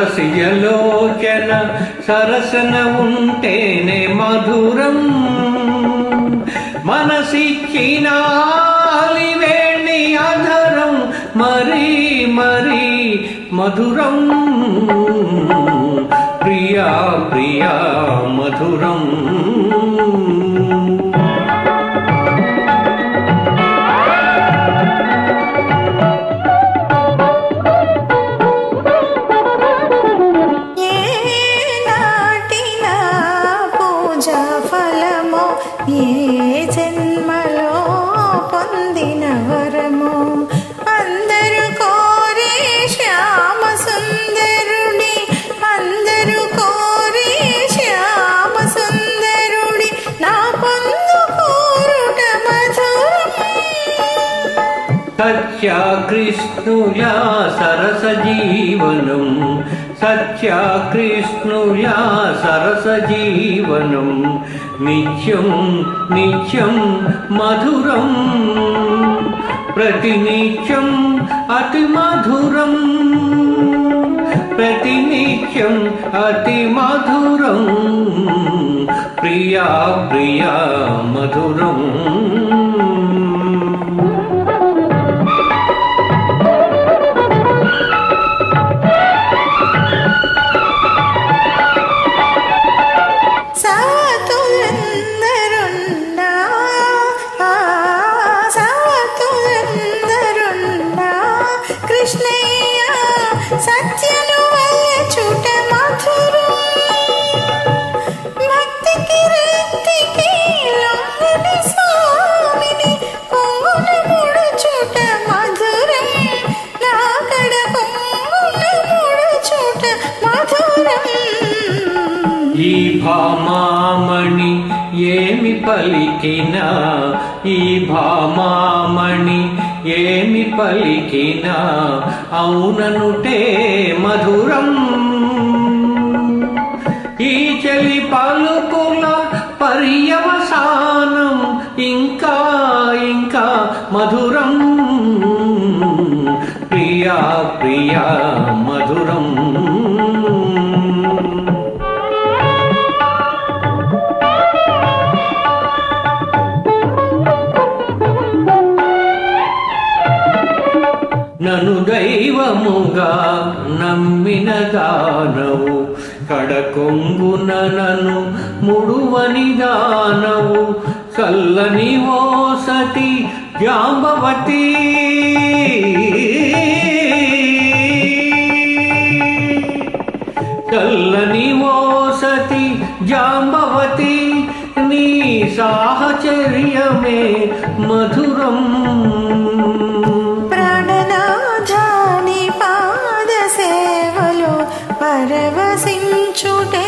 సరసిజలోచన సరసన ఉంటేనే మధురం. మనసిచ్చిన వేణి అధరం మరీ మరీ మధురం. ప్రియా ప్రియా మధురం. ఏ జన్మలో పొందిన వరము అందరూ కోరే శ్యామ సుందరుడి, అందరూ కోరే శ్యామ సుందరుడి నా పొందు కోరుట మధురం. సత్యకృష్ణుల సరస జీవనం, సత్యకృష్ణుల సరస జీవనం నిత్యం నిత్యం మధురం. ప్రతినిత్యం అతి మధురం, ప్రతినిత్యం అతి మధురం. ప్రియా ప్రియా మధురం. కృష్ణయ్య సత్యను చూట మధురం. భక్తికి రక్తికి లొంగని స్వామిని కొంగున ముడుచుట మధురం. నా కడ కొంగున ముడుచుట మధురం. ఈ భామామణి ఏమి పలికినా, ఈ భామామణి ఏమి పలికినా అవుననుటే మధురం. ఈ చలి పలుకుల పర్యవసానం ఇంకా ఇంకా మధురం. ప్రియా ప్రియా మధురం. నన్ను దైవముగా నమ్మిన దానవు, కడకొంగున నన్ను ముడువని దానవు. చల్లని ఓ సతి జాంబవతి, చల్లని ఓ సతి జాంబవతి నీ సాహచర్యమే మధురం. పరవశించుటే